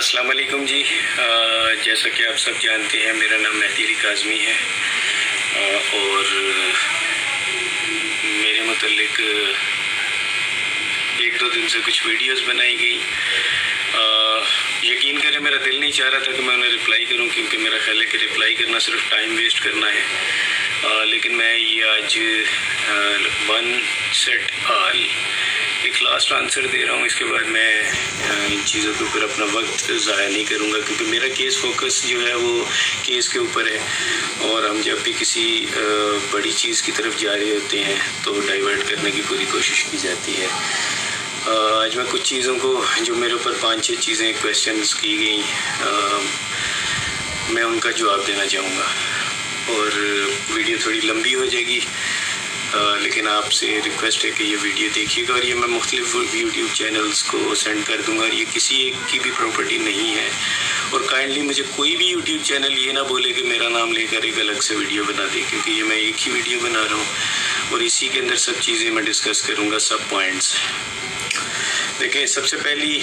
अस्सलाम वालेकुम जी। जैसा कि आप सब जानते हैं, मेरा नाम मेहदी अली काज़मी है और मेरे मुतल्लिक एक दो दिन से कुछ वीडियोस बनाई गई। यकीन करें, मेरा दिल नहीं चाह रहा था कि मैं उन्हें रिप्लाई करूं, क्योंकि मेरा ख्याल है कि रिप्लाई करना सिर्फ टाइम वेस्ट करना है। लेकिन मैं ये आज वन सेट ऑल एक लास्ट आंसर दे रहा हूँ। इसके बाद मैं इन चीज़ों के ऊपर अपना वक्त ज़ाया नहीं करूँगा, क्योंकि मेरा केस फोकस जो है वो केस के ऊपर है। और हम जब भी किसी बड़ी चीज़ की तरफ जा रहे होते हैं तो डाइवर्ट करने की पूरी कोशिश की जाती है। आज मैं कुछ चीज़ों को, जो मेरे ऊपर 5-6 चीज़ें क्वेश्चंस की गई, मैं उनका जवाब देना चाहूँगा। और वीडियो थोड़ी लंबी हो जाएगी, लेकिन आपसे रिक्वेस्ट है कि ये वीडियो देखिएगा। और ये मैं मुख्तलिफ यूट्यूब चैनल्स को सेंड कर दूंगा, और ये किसी एक की भी प्रॉपर्टी नहीं है। और काइंडली मुझे कोई भी यूट्यूब चैनल ये ना बोले कि मेरा नाम लेकर एक अलग से वीडियो बना दे, क्योंकि ये मैं एक ही वीडियो बना रहा हूँ और इसी के अंदर सब चीज़ें मैं डिस्कस करूँगा, सब पॉइंट्स। देखिए, सबसे पहली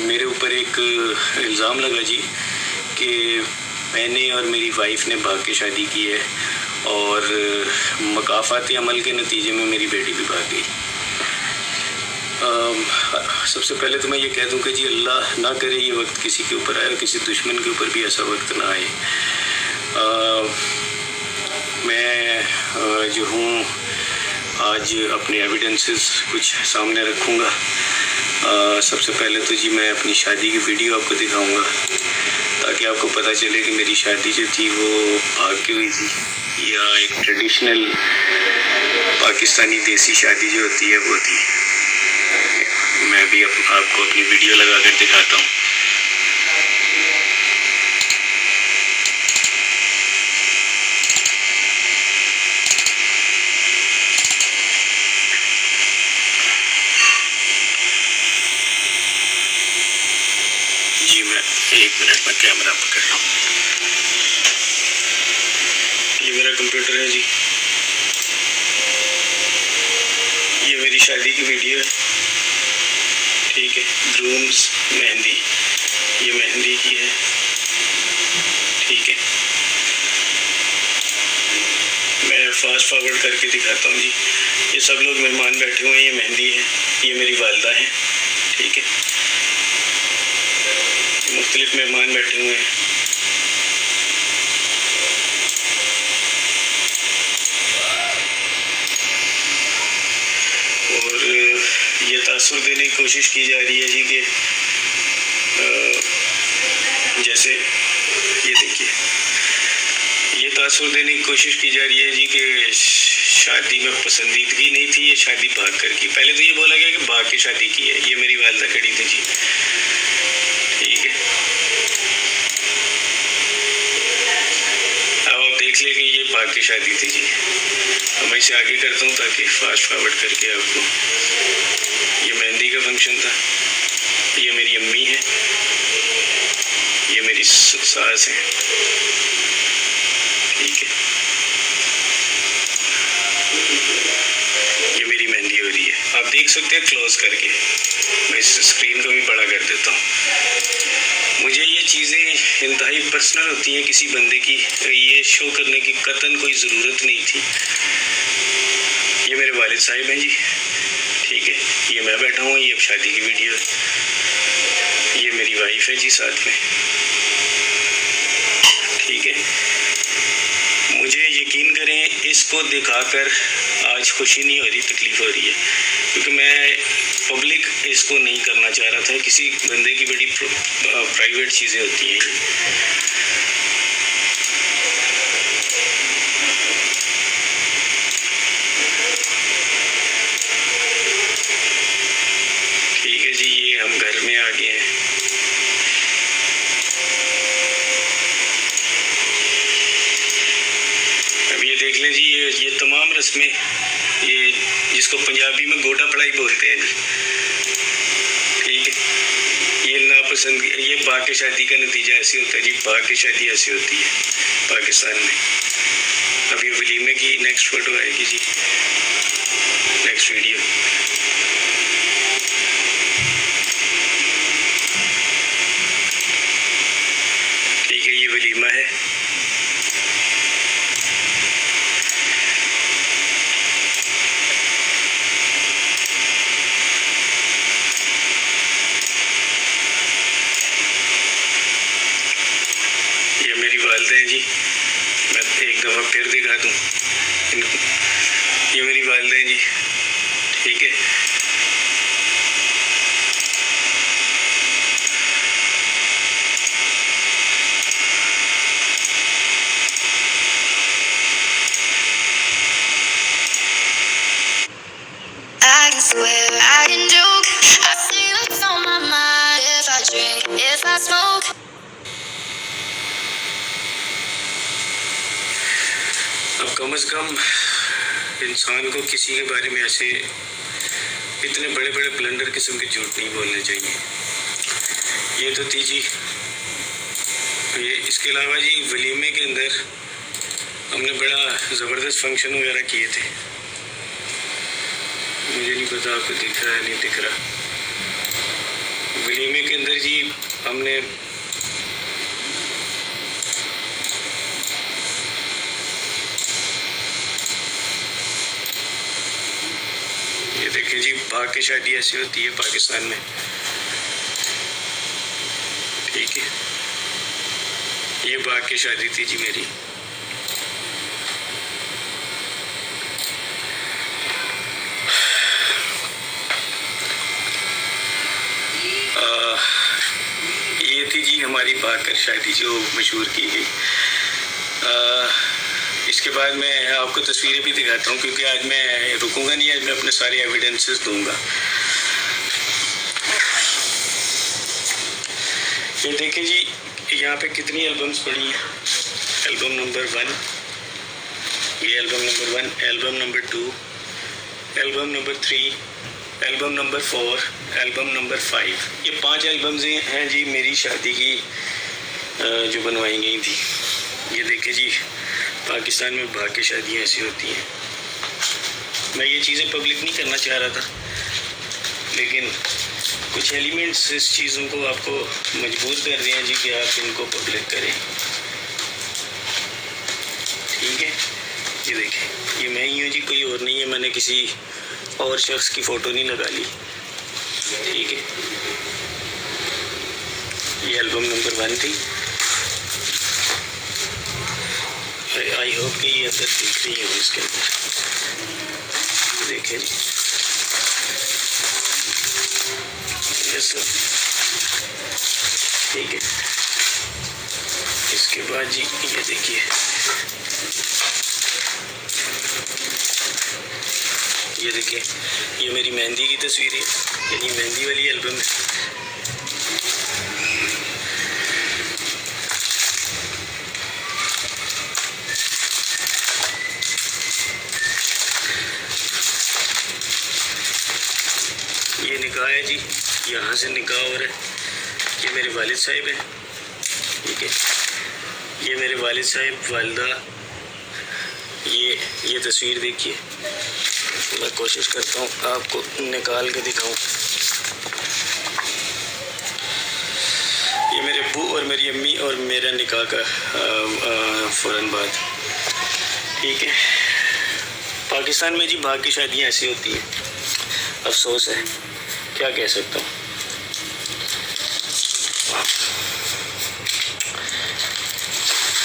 मेरे ऊपर एक इल्ज़ाम लगा जी कि मैंने और मेरी वाइफ ने भाग के शादी की है, और मकाफ़ाती अमल के नतीजे में मेरी बेटी भी भाग गई। सबसे पहले तो मैं ये कह दूं कि जी अल्लाह ना करे ये वक्त किसी के ऊपर आए, और किसी दुश्मन के ऊपर भी ऐसा वक्त ना आए। मैं जो हूँ आज अपने एविडेंसेस कुछ सामने रखूँगा। सबसे पहले तो जी मैं अपनी शादी की वीडियो आपको दिखाऊँगा, ताकि आपको पता चले कि मेरी शादी जो थी वो भाग के हुई थी या एक ट्रेडिशनल पाकिस्तानी देसी शादी जो होती है वो थी। मैं भी आपको अपनी वीडियो लगा कर दिखाता हूँ। जी मैं 1 मिनट में कैमरा पकड़ रहा हूँ। ये मेरा कंप्यूटर है जी, ये मेरी शादी की वीडियो है, ठीक है। ग्रूम्स मेहंदी, ये मेहंदी की है, ठीक है। मैं फास्ट फॉरवर्ड करके दिखाता हूँ जी। ये सब लोग मेहमान बैठे हुए हैं, ये मेहंदी है, ये मेरी वालदा है, ठीक है। मुख्तलिफ मेहमान बैठे हुए हैं। ये तासुर देने की कोशिश की जा रही है जी कि जैसे ये देखिए, ये तासुर देने की कोशिश की जा रही है जी कि शादी में पसंदीदगी नहीं थी, ये शादी भाग कर की। पहले तो ये बोला गया कि भाग के शादी की है। ये मेरी वालदा खड़ी थी जी, ठीक है। अब आप देख लें कि ये भाग के शादी थी जी। अब मैं इसे आगे करता हूँ ताकि फास्ट फॉरवर्ड करके आपको। ये मेहंदी का फंक्शन था। ये मेरी अम्मी है, ये मेरी सास है, ठीक है। ये मेरी मेहंदी हो रही है, आप देख सकते हैं क्लोज करके। मैं इस स्क्रीन को भी बड़ा कर देता हूँ। मुझे ये चीज़ें इंतहाई पर्सनल होती हैं किसी बंदे की, ये शो करने की कतन कोई ज़रूरत नहीं थी। ये मेरे वालिद साहिब हैं जी, ठीक है। ये मैं बैठा हूँ, ये अब शादी की वीडियो है। ये मेरी वाइफ है जी साथ में, ठीक है। मुझे यकीन करें, इसको दिखाकर आज खुशी नहीं हो रही, तकलीफ़ हो रही है, क्योंकि मैं पब्लिक इसको नहीं करना चाह रहा था। किसी बंदे की बड़ी प्राइवेट चीज़ें होती हैं। ठीक है जी, ये हम घर में आ गए हैं। अब ये देख लें जी, ये तमाम रस्में, ये जिसको पंजाबी में गोटा पढ़ाई बोलते हैं जी, ठीक है। ये नापसंद, ये भाग के शादी का नतीजा ऐसे होता है जी। भाग के शादी ऐसी होती है पाकिस्तान में। अब ये वलीमे की नेक्स्ट फोटो आएगी जी, नेक्स्ट वीडियो। हैं जी, मैं एक दफ़ा फिर दिखा दूँ इनको। ये मेरी वालिदा हैं जी, ठीक है। I can swear, I can joke. I see what's on my mind. If I drink, if I smoke. अब कम से कम इंसान को किसी के बारे में ऐसे इतने बड़े बड़े ब्लंडर किस्म के झूठ नहीं बोलने चाहिए। ये तो थी जी ये। इसके अलावा जी वलीमे के अंदर हमने बड़ा ज़बरदस्त फंक्शन वगैरह किए थे। मुझे नहीं पता आपको दिख रहा है नहीं दिख रहा। वलीमे के अंदर जी हमने ये देखिए जी, भाग की शादी ऐसी होती है पाकिस्तान में, ठीक है। ये भाग की शादी थी जी मेरी। ये थी जी हमारी भागकर शादी जो मशहूर की गई। इसके बाद मैं आपको तस्वीरें भी दिखाता हूँ, क्योंकि आज मैं रुकूंगा नहीं, आज मैं अपने सारे एविडेंसेस दूंगा। ये देखिए जी, यहाँ पे कितनी एल्बम्स पड़ी हैं। एल्बम नंबर 1, ये album number 1, album number 2, album number 3, album number 4, album number 5। ये 5 एल्बम्स हैं जी मेरी शादी की जो बनवाई गई थी। ये देखिए जी, पाकिस्तान में भाग की शादियाँ ऐसी होती हैं। मैं ये चीज़ें पब्लिक नहीं करना चाह रहा था, लेकिन कुछ एलिमेंट्स इस चीज़ों को आपको मजबूर कर रहे हैं जी कि आप इनको पब्लिक करें, ठीक है। ये देखें, ये मैं ही हूँ जी, कोई और नहीं है। मैंने किसी और शख्स की फ़ोटो नहीं लगा ली, ठीक है। ये एल्बम नंबर 1 थी। आई होप कि ये अंदर दिख रही है इसके अंदर। देखें जी, ये सब ठीक है। इसके बाद जी ये देखिए, ये देखिए, ये मेरी मेहंदी की तस्वीर है, यानी मेहंदी वाली एल्बम है। ये निकाह है जी, यहाँ से निकाह हो रहा है। ये मेरे वालिद साहिब हैं, ठीक है। ये मेरे वालिद साहिब, वालिदा। ये तस्वीर देखिए, मैं कोशिश करता हूँ आपको निकाल के दिखाऊं। ये मेरे अब्बू और मेरी अम्मी और मेरा निकाह का फ़ौरन बाद, ठीक है। पाकिस्तान में जी भाग की शादियाँ ऐसी होती हैं, अफसोस है, क्या कह सकता हूँ।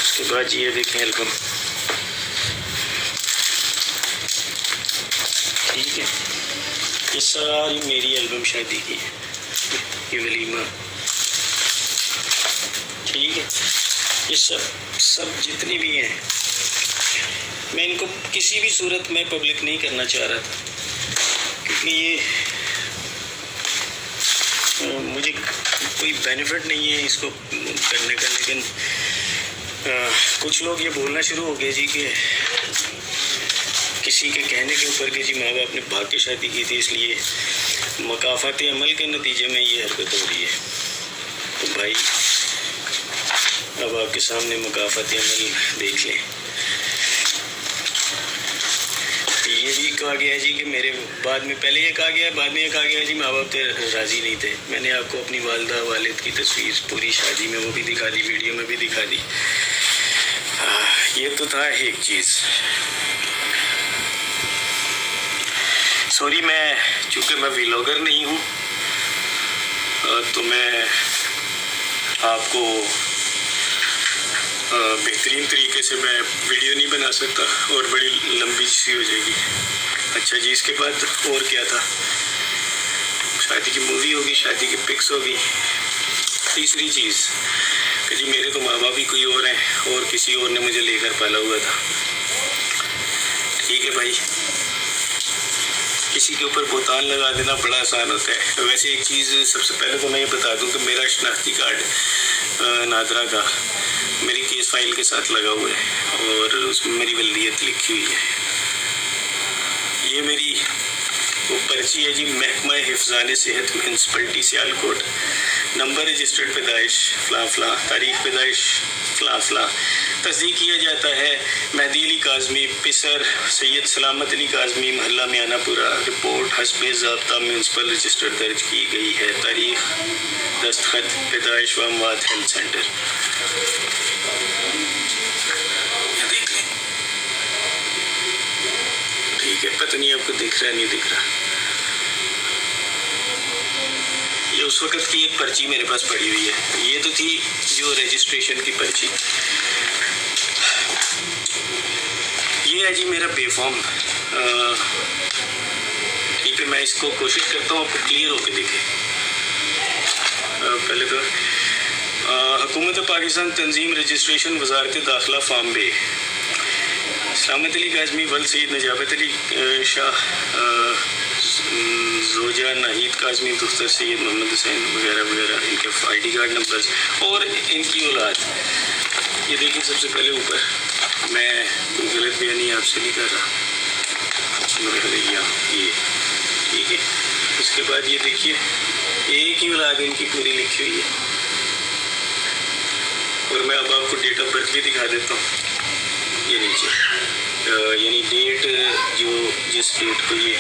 उसके बाद ये देखें एल्बम, ठीक है। ये सारी मेरी एल्बम शादी की है, ये वलीमा, ठीक है। ये सब जितनी भी हैं, मैं इनको किसी भी सूरत में पब्लिक नहीं करना चाह रहा था, क्योंकि ये मुझे कोई बेनिफिट नहीं है इसको करने का। लेकिन कुछ लोग ये बोलना शुरू हो गए जी कि किसी के कहने के ऊपर कि जी माँ बाप ने भाग के शादी की थी, इसलिए मकाफात अमल के नतीजे में ये हरकत हो रही है। तो भाई अब आपके सामने मकाफात अमल देख लें। ये भी कहा गया है जी कि मेरे बाद में, पहले ये कहा गया, बाद में ये कहा गया जी माँ बाप राज़ी नहीं थे। मैंने आपको अपनी वालिदा वालिद की तस्वीर पूरी शादी में वो भी दिखा दी, वीडियो में भी दिखा दी। ये तो था एक चीज़। सॉरी, मैं चूँकि मैं व्लॉगर नहीं हूँ, तो मैं आपको बेहतरीन तरीके से मैं वीडियो नहीं बना सकता और बड़ी लंबी सी हो जाएगी। अच्छा जी, इसके बाद और क्या था, शादी की मूवी होगी, शादी की पिक्स होगी। तीसरी चीज़ कि जी मेरे तो माँ बाप ही कोई और हैं और किसी और ने मुझे लेकर पाला हुआ था। ठीक है भाई, किसी के ऊपर बोतान लगा देना बड़ा आसान होता है। वैसे एक चीज़ सबसे पहले तो मैं ये बता दूं कि मेरा शनाख्ती कार्ड नादरा का मेरी केस फाइल के साथ लगा हुआ है और उसमें मेरी वल्दियत लिखी हुई है। ये मेरी वो पर्ची है जी, महकमा हिफ्ज़ान सेहत म्यूनसिपलिटी सियालकोट, नंबर रजिस्टर्ड पैदाइश फ़लाँ फ़लाँ, तारीख़ पैदाइश फ़लाँ फ़लाँ, तस्दीक किया जाता है मेहदी अली काज़मी, पिसर सैयद सलामत अली काज़मी, महल्ला मियानापुरा। रिपोर्ट हस्बे ज़ाब्ता म्यूनसिपल रजिस्टर दर्ज की गई है। तारीख़, दस्तखत, पैदाइश व अमवात हेल्थ सेंटर। देख लें, ठीक है, पता नहीं आपको दिख रहा है नहीं दिख रहा। ये उस वक़्त की एक पर्ची मेरे पास पड़ी हुई है। ये तो थी जो रजिस्ट्रेशन की पर्ची। ये है जी मेरा पे फॉर्म। ठीक है, मैं इसको कोशिश करता हूँ आपको क्लियर होके दिखे। पहले तो हुकूमत पाकिस्तान तंजीम रजिस्ट्रेशन वजारत दाखिला फार्म बे, सलामत अली काज़मी, वल सईद नजाबत अली शाह, जोजा नाहिद काज़मी, दुख्तर सैयद मोहम्मद हुसैन वगैरह वगैरह, इनके ID कार्ड नंबर्स और इनकी औलाद। ये देखिए सबसे पहले ऊपर, मैं कोई गलत बयानी आपसे नहीं कर रहा, मेरे भैया ये ठीक है। उसके बाद ये देखिए एक ही औलाद इनकी पूरी लिखी हुई है और मैं अब आपको डेट ऑफ बर्थ भी दिखा देता हूँ। ये नीचे यानी डेट जो जिस डेट को ये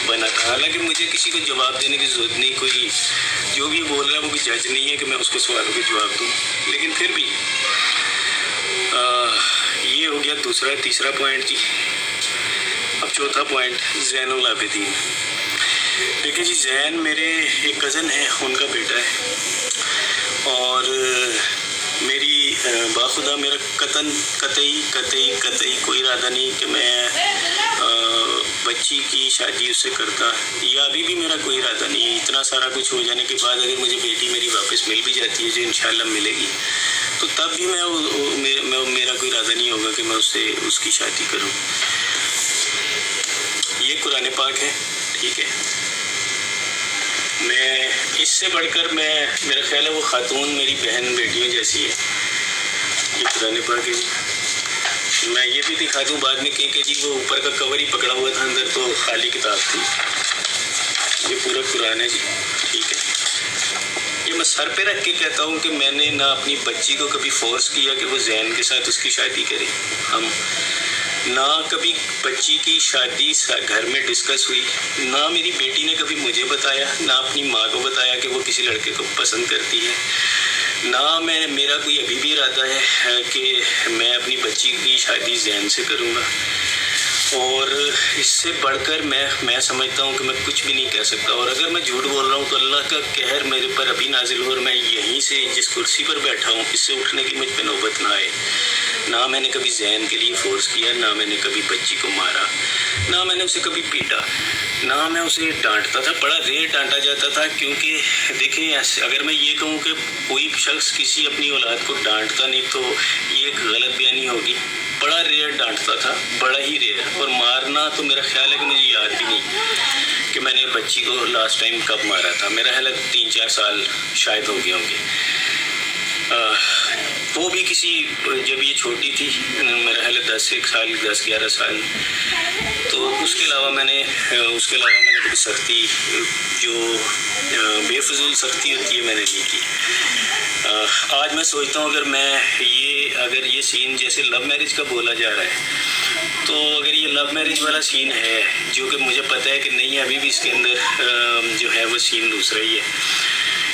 बना था। हालांकि मुझे किसी को जवाब देने की ज़रूरत नहीं, कोई जो भी बोल रहा है वो भी जज नहीं है कि मैं उसके सवालों के जवाब दूँ, लेकिन फिर भी ये हो गया दूसरा। तीसरा पॉइंट जी, अब चौथा पॉइंट, ज़ैनुल आबिदीन। देखिए जी, जैन मेरे एक कज़न है, उनका बेटा है और मेरी बाखुदा मेरा कतई कोई इरादा नहीं कि मैं बच्ची की शादी उससे करता, या अभी भी मेरा कोई इरादा नहीं है। इतना सारा कुछ हो जाने के बाद अगर मुझे बेटी मेरी वापस मिल भी जाती है, जो इंशाल्लाह मिलेगी, तो तब भी मेरा कोई इरादा नहीं होगा कि मैं उससे उसकी शादी करूं। ये कुरान पाक है, ठीक है। मैं इससे बढ़कर मेरा ख्याल है वो खातून मेरी बहन बेटियों जैसी है। ये कुरान पाक है जी। मैं ये भी दिखा दूं बाद में कि जी वो ऊपर का कवर ही पकड़ा हुआ था, अंदर तो खाली किताब थी। ये पूरा कुरान है जी, ठीक है। ये मैं सर पे रख के कहता हूँ कि मैंने ना अपनी बच्ची को कभी फोर्स किया कि वो जैन के साथ उसकी शादी करे, हम ना कभी बच्ची की शादी घर में डिस्कस हुई, ना मेरी बेटी ने कभी मुझे बताया, ना अपनी माँ को बताया कि वो किसी लड़के को पसंद करती है, ना मेरा कोई अभी भी इरादा है कि मैं अपनी बच्ची की शादी जैन से करूँगा। और इससे बढ़कर मैं समझता हूँ कि मैं कुछ भी नहीं कह सकता। और अगर मैं झूठ बोल रहा हूँ तो अल्लाह का कहर मेरे पर अभी नाजिल हो और मैं यहीं से जिस कुर्सी पर बैठा हूँ इससे उठने की मुझ पर नौबत ना आए। ना मैंने कभी जैन के लिए फोर्स किया, ना मैंने कभी बच्ची को मारा, ना मैंने उसे कभी पीटा, ना मैं उसे डांटता था। बड़ा रेयर डांटा जाता था, क्योंकि देखिए अगर मैं ये कहूँ कि कोई शख्स किसी अपनी औलाद को डांटता नहीं तो ये एक गलत बयानी होगी। बड़ा रेयर डांटता था, बड़ा ही रेयर। और मारना तो मेरा ख्याल है कि मुझे याद भी नहीं कि मैंने बच्ची को लास्ट टाइम कब मारा था। मेरा ख्याल है 3-4 साल शायद हो गए होंगे। वो भी किसी जब ये छोटी थी, मेरा ख्याल है 10-11 साल। तो उसके अलावा मैंने कभी सख्ती जो बेफजूल सख्ती होती है मैंने नहीं की। आज मैं सोचता हूँ अगर ये सीन जैसे लव मैरिज का बोला जा रहा है, तो अगर ये लव मैरिज वाला सीन है, जो कि मुझे पता है कि नहीं अभी भी इसके अंदर जो है वो सीन दूसरा ही है,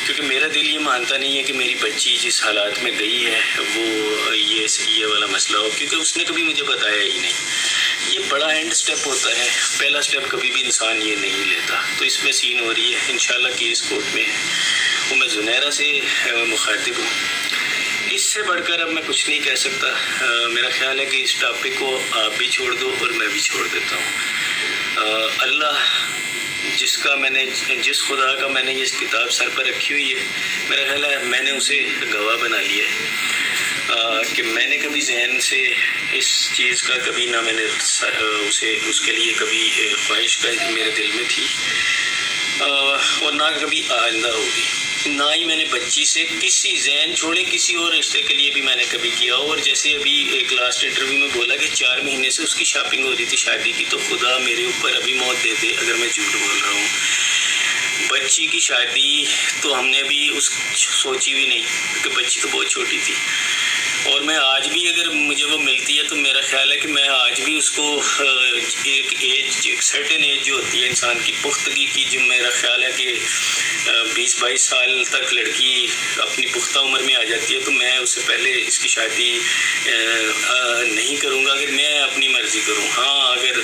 क्योंकि मेरा दिल ये मानता नहीं है कि मेरी बच्ची जिस हालात में गई है वो ये वाला मसला हो, क्योंकि उसने कभी मुझे बताया ही नहीं। ये बड़ा एंड स्टेप होता है, पहला स्टेप कभी भी इंसान ये नहीं लेता। तो इसमें सीन हो रही है, इंशाल्लाह केस कोर्ट में है। वो मैं जुनैरा से मुखातिब हूँ। इससे बढ़कर अब मैं कुछ नहीं कह सकता। मेरा ख्याल है कि इस टॉपिक को आप भी छोड़ दो और मैं भी छोड़ देता हूँ। अल्लाह जिस खुदा का मैंने ये किताब सर पर रखी हुई है, मेरा ख्याल है मैंने उसे गवाह बना लिया है कि मैंने कभी जहन से इस चीज़ का कभी ना मैंने उसके लिए कभी ख्वाहिश का मेरे दिल में थी और ना कभी आइंदा होगी। ना ही मैंने बच्ची से किसी जहन छोड़े किसी और रिश्ते के लिए भी मैंने कभी किया। और जैसे अभी एक लास्ट इंटरव्यू में बोला कि 4 महीने से उसकी शॉपिंग हो रही थी शादी की, तो खुदा मेरे ऊपर अभी मौत दे दे अगर मैं झूठ बोल रहा हूँ। बच्ची की शादी तो हमने भी सोची भी नहीं, क्योंकि बच्ची तो बहुत छोटी थी। और मैं आज भी अगर मुझे वो मिलती है तो मेरा ख्याल है कि मैं आज भी उसको एक सर्टेन एज जो होती है इंसान की पुख्तगी की, जो मेरा ख्याल है कि 20-22 साल तक लड़की अपनी पुख्ता उम्र में आ जाती है, तो मैं उससे पहले इसकी शादी नहीं करूँगा अगर मैं अपनी मर्ज़ी करूँ। हाँ, अगर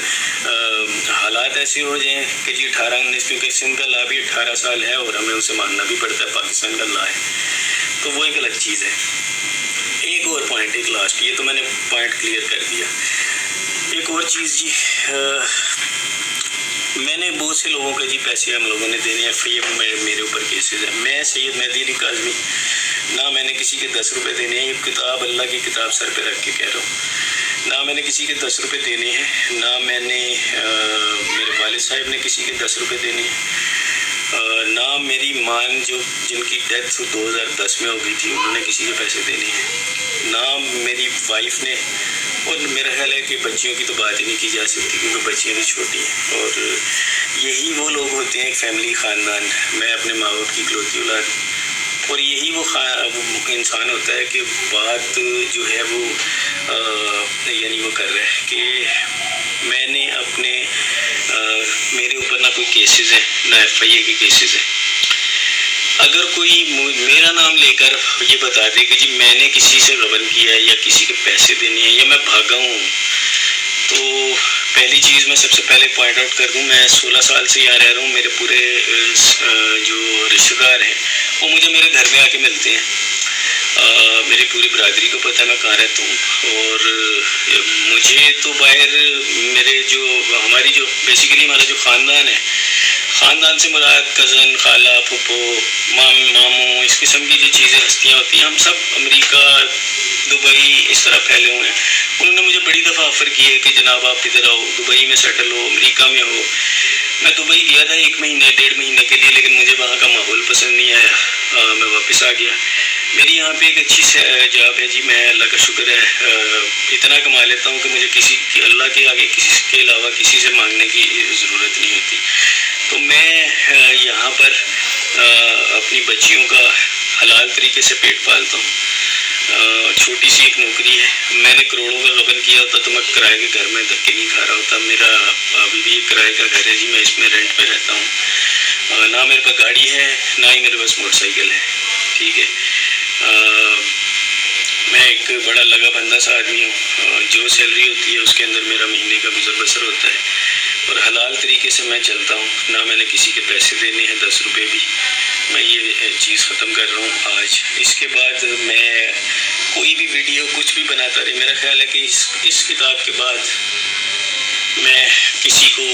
हालात ऐसे हो जाएं कि जी 18-19, क्योंकि सिंध का ला भी 18 साल है और हमें उसे मानना भी पड़ता है, पाकिस्तान का ला है, तो वो एक अलग चीज़ है। एक और पॉइंट, एक लास्ट, ये तो मैंने पॉइंट क्लियर कर दिया। एक और चीज़ जी, मैंने बहुत से लोगों के जी पैसे हम लोगों ने देने FIM में मेरे ऊपर केसेस है। मैं सैयद मेहदी अली काज़मी, ना मैंने किसी के 10 रुपये देने हैं। ये किताब अल्लाह की किताब सर पे रख के कह रहा हूँ, ना मैंने किसी के 10 रुपये देने हैं, ना मैंने मेरे वालिद साहब ने किसी के 10 रुपये देने हैं, ना मेरी माँ जिनकी डेथ 2010 में हो गई थी उन्होंने किसी के पैसे देने हैं, ना मेरी वाइफ ने। और मेरा ख्याल है कि बच्चियों की तो बात ही नहीं की जा सकती क्योंकि बच्चियाँ भी छोटी हैं। और यही वो लोग होते हैं, एक फैमिली, ख़ानदान। मैं अपने माँ बाप की इकलौती औलाद, और यही वो इंसान होता है कि बात जो है वो यानी वो कर रहा है कि मैंने अपने मेरे ऊपर ना कोई केसेस हैं, ना FIA के केसेस हैं। अगर कोई मेरा नाम लेकर ये बता दे कि जी मैंने किसी से गबन किया है या किसी के पैसे देने हैं या मैं भागा हूँ, तो पहली चीज़ मैं सबसे पहले पॉइंट आउट कर दूँ, मैं 16 साल से यहाँ रह रहा हूँ। मेरे पूरे जो रिश्तेदार हैं वो मुझे मेरे घर में आके मिलते हैं। मेरी पूरी बरादरी को पता है मैं कहाँ रहता हूँ। और मुझे तो बाहर हमारी जो बेसिकली हमारा जो ख़ानदान है, ख़ानदान से मुराद कज़न, खाला, फूफो, मामू, इस किस्म की जो चीज़ें हस्तियाँ होती हैं, हम सब अमेरिका, दुबई इस तरह फैले हुए हैं। उन्होंने मुझे बड़ी दफ़ा ऑफ़र की है कि जनाब आप इधर आओ, दुबई में सेटल हो, अमेरिका में हो। मैं दुबई गया था 1 महीने 1.5 महीने के लिए, लेकिन मुझे वहाँ का माहौल पसंद नहीं आया, मैं वापस आ गया। मेरी यहाँ पे एक अच्छी जॉब है जी, मैं अल्लाह का शुक्र है इतना कमा लेता हूँ कि मुझे अल्लाह के आगे किसी के अलावा किसी से मांगने की ज़रूरत नहीं होती। तो मैं यहाँ पर अपनी बच्चियों का हलाल तरीके से पेट पालता हूँ। छोटी सी एक नौकरी है, मैंने करोड़ों का गबन किया होता तो मैं किराए के घर में धक्के नहीं खा रहा होता। मेरा अभी भी एक किराए का घर है जी, मैं इसमें रेंट पे रहता हूँ। ना मेरे पास गाड़ी है, ना ही मेरे पास मोटरसाइकिल है, ठीक है। मैं एक बड़ा लगा बंदा सा आदमी हूँ, जो सैलरी होती है उसके अंदर मेरा महीने का गुजर बसर होता है और हलाल तरीके से मैं चलता हूँ। ना मैंने किसी के पैसे देने हैं 10 रुपये भी। मैं ये चीज़ ख़त्म कर रहा हूँ आज। इसके बाद मैं कोई भी वीडियो कुछ भी बनाता रहे, मेरा ख्याल है कि इस किताब के बाद मैं किसी को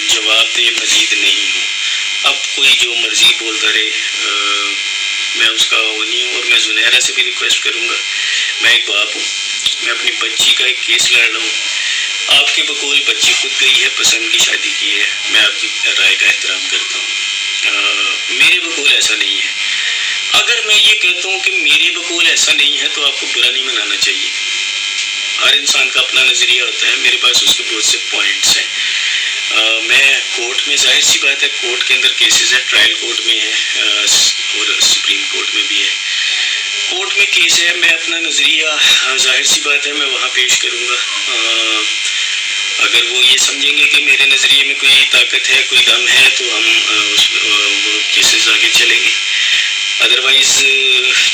जवाब दे मज़ीद नहीं हूँ। अब कोई जो मर्ज़ी बोलता रहे, मैं उसका वो नहीं हूँ। और मैं जुनैरा से भी रिक्वेस्ट करूँगा, मैं एक बाप हूँ, मैं अपनी बच्ची का एक केस लड़ रहा हूँ। आपके बकौल बच्ची खुद गई है, पसंद की शादी की है, मैं आपकी राय का एहतराम करता हूँ। मेरे बकौल ऐसा नहीं है। अगर मैं ये कहता हूँ कि मेरे बकौल ऐसा नहीं है तो आपको बुरा नहीं मनाना चाहिए। हर इंसान का अपना नज़रिया होता है, मेरे पास उसके बहुत से पॉइंट्स हैं। मैं कोर्ट में, जाहिर सी बात है कोर्ट के अंदर केसेस है, ट्रायल कोर्ट में है और सुप्रीम कोर्ट में भी है। कोर्ट में केस है, मैं अपना नज़रिया जाहिर सी बात है मैं वहाँ पेश करूँगा। अगर वो ये समझेंगे कि मेरे नज़रिए में कोई ताकत है, कोई दम है, तो हम वो केसेस आगे चलेंगे। अदरवाइज़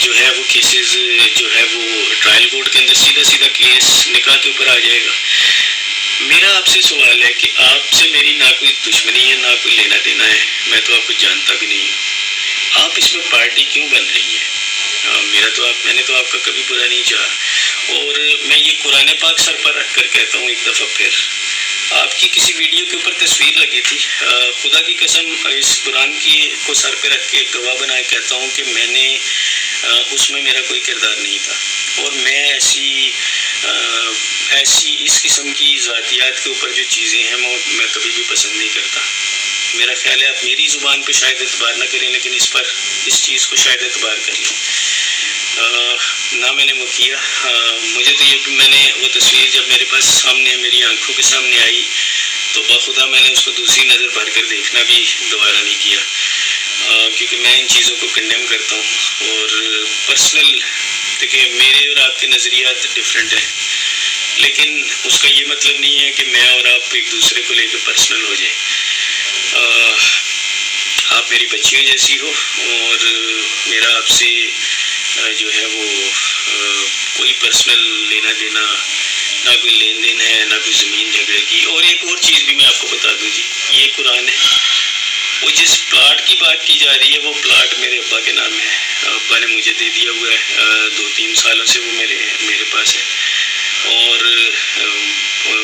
जो है वो केसेस जो है वो ट्रायल कोर्ट के अंदर सीधा सीधा केस निकाह के ऊपर आ जाएगा। मेरा आपसे सवाल है कि आपसे मेरी ना कोई दुश्मनी है, ना कोई लेना देना है, मैं तो आपको जानता भी नहीं हूँ। आप इसमें पार्टी क्यों बन रही है? मैंने तो आपका कभी बुरा नहीं चाहा। और मैं ये कुरान पाक सर पर रख कर कहता हूँ एक दफ़ा फिर, आपकी किसी वीडियो के ऊपर तस्वीर लगी थी, खुदा की कसम इस कुरान की को सर पे रख के एक गवाह बना के कहता हूँ कि मैंने उसमें मेरा कोई किरदार नहीं था। और मैं ऐसी इस किस्म की ज़ातियात के ऊपर जो चीज़ें हैं मैं कभी भी पसंद नहीं करता। मेरा ख्याल है आप मेरी ज़ुबान पे शायद एतबार ना करें, लेकिन इस चीज़ को शायद एतबार कर लें। ना मैंने वो किया। मुझे तो ये मैंने वो तस्वीर जब मेरे पास सामने मेरी आंखों के सामने आई तो बाखुदा मैंने उसको दूसरी नज़र भर कर देखना भी दोबारा नहीं किया, क्योंकि मैं इन चीज़ों को कंडेम करता हूँ। और पर्सनल देखिए मेरे और आपके नज़रियात डिफरेंट हैं, लेकिन उसका ये मतलब नहीं है कि मैं और आप एक दूसरे को लेकर पर्सनल हो जाए। आप मेरी बच्चियों जैसी हो और मेरा आपसे जो है वो कोई पर्सनल लेना देना, ना कोई लेन देन है, ना कोई ज़मीन झगड़े की। और एक और चीज़ भी मैं आपको बता दूँ जी, ये कुरान है, वो जिस प्लाट की बात की जा रही है वो प्लाट मेरे अब्बा के नाम है। अब्बा ने मुझे दे दिया हुआ है, 2-3 सालों से वो मेरे पास है और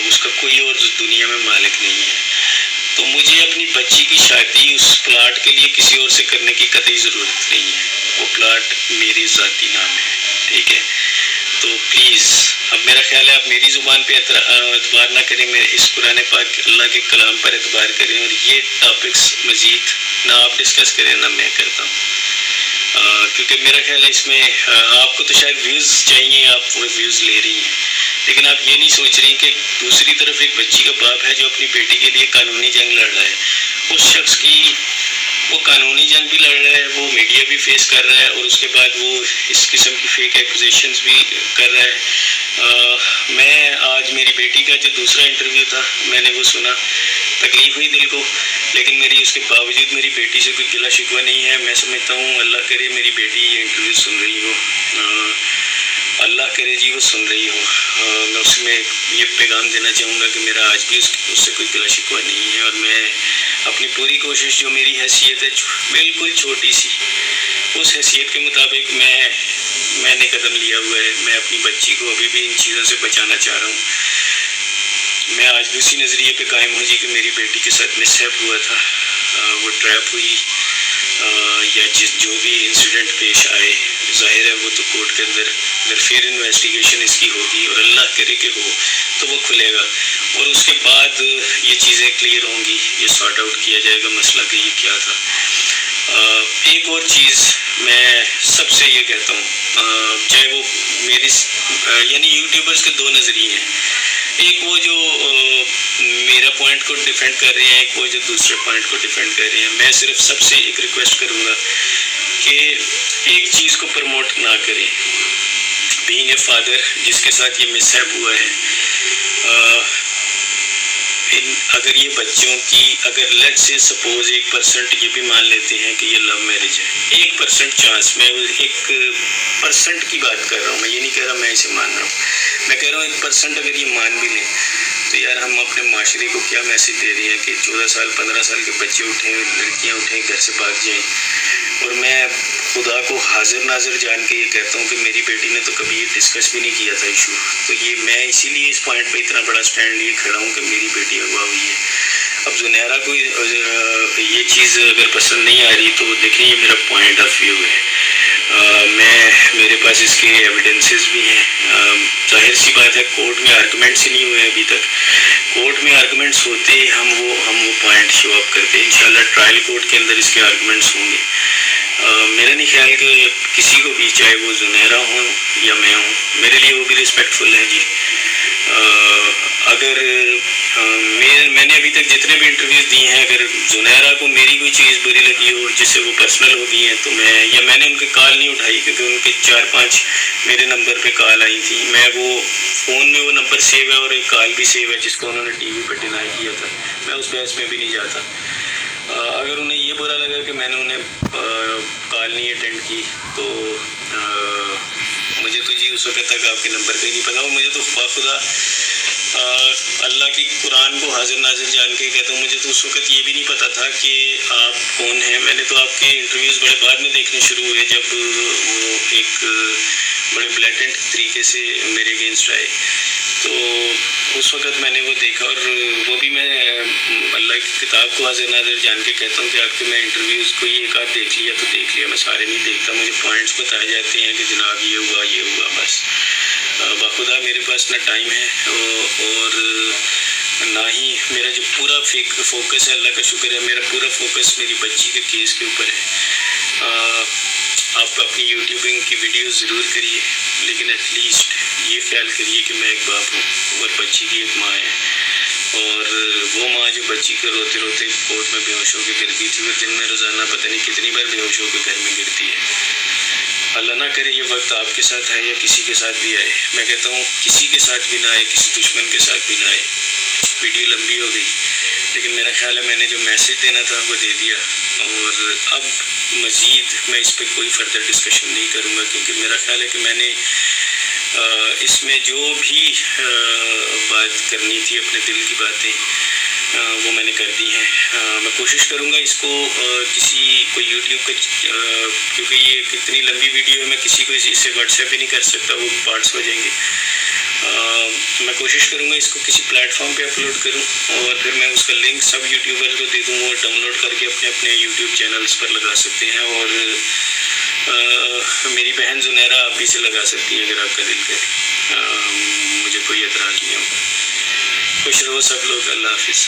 उसका कोई और दुनिया में मालिक नहीं है। तो मुझे अपनी बच्ची की शादी उस प्लाट के लिए किसी और से करने की कतई ज़रूरत नहीं है। वो प्लाट मेरी ज़ाती नाम है, ठीक है। तो प्लीज़ अब मेरा ख्याल है आप मेरी ज़ुबान पे एतबार ना करें, मेरे इस कुरान पाक अल्लाह के कलाम पर एतबार करें और ये टॉपिक्स मज़ीद ना आप डिस्कस करें ना मैं करता हूँ, क्योंकि मेरा ख्याल है इसमें आपको तो शायद व्यूज़ चाहिए, आप वो व्यूज़ ले रही हैं, लेकिन आप ये नहीं सोच रही कि दूसरी तरफ एक बच्ची का बाप है जो अपनी बेटी के लिए कानूनी जंग लड़ रहा है। उस शख्स की वो कानूनी जंग भी लड़ रहा है, वो मीडिया भी फेस कर रहा है और उसके बाद वो इस किस्म की फेक एक्यूजेशंस भी कर रहा है। मैं आज मेरी बेटी का जो दूसरा इंटरव्यू था मैंने वो सुना, तकलीफ़ हुई दिल को, लेकिन मेरी उसके बावजूद मेरी बेटी से कोई गिला शिकवा नहीं है। मैं समझता हूँ अल्लाह करे मेरी बेटी ये इंटरव्यू सुन रही हो, अल्लाह करे जी वो सुन रही हो। मैं उसमें ये पैगाम देना चाहूँगा कि मेरा आज भी उससे कोई गिला शिकवा नहीं है और मैं अपनी पूरी कोशिश, जो मेरी हैसियत है बिल्कुल छोटी सी, उस हैसियत के मुताबिक मैंने कदम लिया हुआ है। मैं अपनी बच्ची को अभी भी इन चीज़ों से बचाना चाह रहा हूँ। मैं आज भी उसी नज़रिए पे कायम हूँ जी कि मेरी बेटी के साथ मिसहैप हुआ था, वो ट्रैप हुई या जो भी इंसिडेंट पेश आए, जाहिर है वो तो कोर्ट के अंदर अगर फिर इन्वेस्टिगेशन इसकी होगी और अल्लाह करे कि हो तो वो खुलेगा और उसके बाद ये चीज़ें क्लियर होंगी, ये सॉर्ट आउट किया जाएगा मसला कि ये क्या था। एक और चीज़ मैं सबसे ये कहता हूँ, चाहे वो मेरी यानी यूट्यूबर्स के 2 नज़रिए हैं, एक वो जो मेरा पॉइंट को डिफेंड कर रहे हैं, एक वो जो दूसरे पॉइंट को डिफेंड कर रहे हैं। मैं सिर्फ सबसे एक रिक्वेस्ट करूँगा कि एक चीज़ को प्रमोट ना करें। बीइंग ए फादर जिसके साथ ये मिसहैप हुआ है, अगर ये बच्चों की अगर लेट से सपोज 1% ये भी मान लेते हैं कि ये लव मैरिज है, 1% चांस, मैं 1% की बात कर रहा हूँ, मैं ये नहीं कह रहा मैं इसे मान रहा हूँ, मैं कह रहा हूँ 1% अगर ये मान भी लें तो यार हम अपने माशरे को क्या मैसेज दे रहे हैं कि 14 साल 15 साल के बच्चे उठें, लड़कियाँ उठें, घर से भाग जाएँ। और मैं खुदा को हाजिर नाजिर जान के ये कहता हूँ कि मेरी बेटी ने तो कभी ये डिस्कस भी नहीं किया था इशू, तो ये मैं इसीलिए इस पॉइंट पे इतना बड़ा स्टैंड लिए खड़ा हूँ कि मेरी बेटी अगवा हुई है। अब जुनैरा को ये चीज़ अगर पसंद नहीं आ रही तो देखें ये मेरा पॉइंट ऑफ व्यू है, मेरे पास इसके एविडेंसेस भी हैं। जाहिर सी बात है कोर्ट में आर्गूमेंट्स ही नहीं हुए अभी तक, कोर्ट में आर्गूमेंट्स होते हम वो पॉइंट शो अप करते, इंशाल्लाह ट्रायल कोर्ट के अंदर इसके आर्गूमेंट्स होंगे। मेरा नहीं ख्याल कि किसी को भी, चाहे वो जुनैरा हो या मैं हूँ, मेरे लिए वो भी रिस्पेक्टफुल है जी। अगर मैंने अभी तक जितने भी इंटरव्यूज़ दिए हैं, अगर जुनैरा को मेरी कोई चीज़ बुरी लगी हो जिससे वो पर्सनल हो गई है तो मैंने उनकी कॉल नहीं उठाई, क्योंकि उनके 4-5 मेरे नंबर पे कॉल आई थी। मैं वो फ़ोन में वो नंबर सेव है और एक कॉल भी सेव है जिसको उन्होंने टीवी पर डिनाई किया था, मैं उस बहस में भी नहीं जाता। अगर उन्हें ये बुरा लगा कि मैंने उन्हें कॉल नहीं अटेंड की तो मुझे तो जी उस वक्त तक आपके नंबर का ही नहीं पता, और मुझे तो बाखुदा अल्लाह की कुरान को हाजिर नाजिर जान के कहता हूँ, मुझे तो उस वक्त ये भी नहीं पता था कि आप कौन हैं। मैंने तो आपके इंटरव्यूज़ बड़े बाद में देखने शुरू हुए जब वो एक बड़े ब्लैटेंट तरीके से मेरे अगेंस्ट आए। तो उस वक़्त मैंने वो देखा, और वो भी मैं अल्लाह की किताब को हाज़िर नाज़िर जान के कहता हूँ कि आपके मैं इंटरव्यूज़ को एक आध देख लिया तो देख लिया, मैं सारे नहीं देखता। मुझे पॉइंट्स बताए जाते हैं कि जनाब ये हुआ बस। बाखुदा मेरे पास ना टाइम है और ना ही मेरा जो पूरा फोकस है, अल्लाह का शुक्र है, मेरा पूरा फोकस मेरी बच्ची के केस के ऊपर है। आप अपनी यूट्यूबिंग की वीडियो ज़रूर करिए, लेकिन एटलीस्ट ये ख्याल करिए कि मैं एक बाप हूँ और बच्ची की एक माँ है, और वो माँ जो बच्ची को रोते रोते कोर्ट में बेहोश होकर गिर गई थी, वो दिन में रोज़ाना पता नहीं कितनी बार बेहोश होकर घर में गिरती है। अल्लाह ना करे ये वक्त आपके साथ आए या किसी के साथ भी आए। मैं कहता हूँ किसी के साथ भी ना आए, किसी दुश्मन के साथ भी ना आए। वीडियो लंबी हो गई, लेकिन मेरा ख्याल है मैंने जो मैसेज देना था वो दे दिया, और अब मज़ीद मैं इस पर कोई फर्दर डिस्कशन नहीं करूँगा, क्योंकि मेरा ख्याल है कि मैंने इसमें जो भी बात करनी थी, अपने दिल की बातें, वो मैंने कर दी हैं। मैं कोशिश करूँगा इसको कोई यूट्यूब का, क्योंकि ये कितनी लंबी वीडियो है, मैं किसी को इससे व्हाट्सएप भी नहीं कर सकता, वो पार्ट्स हो जाएंगे। मैं कोशिश करूँगा इसको किसी प्लेटफॉर्म पे अपलोड करूँ, और फिर मैं उसका लिंक सब यूट्यूबर्स को दे दूँ, और डाउनलोड करके अपने अपने यूट्यूब चैनल्स पर लगा सकते हैं, और मेरी बहन जुनैरा आप भी से लगा सकती हैं अगर आपका दिल करे। मुझे कोई एतराज़ नहीं होगा। खुश रहो सब लोग। अल्लाह हाफिज़।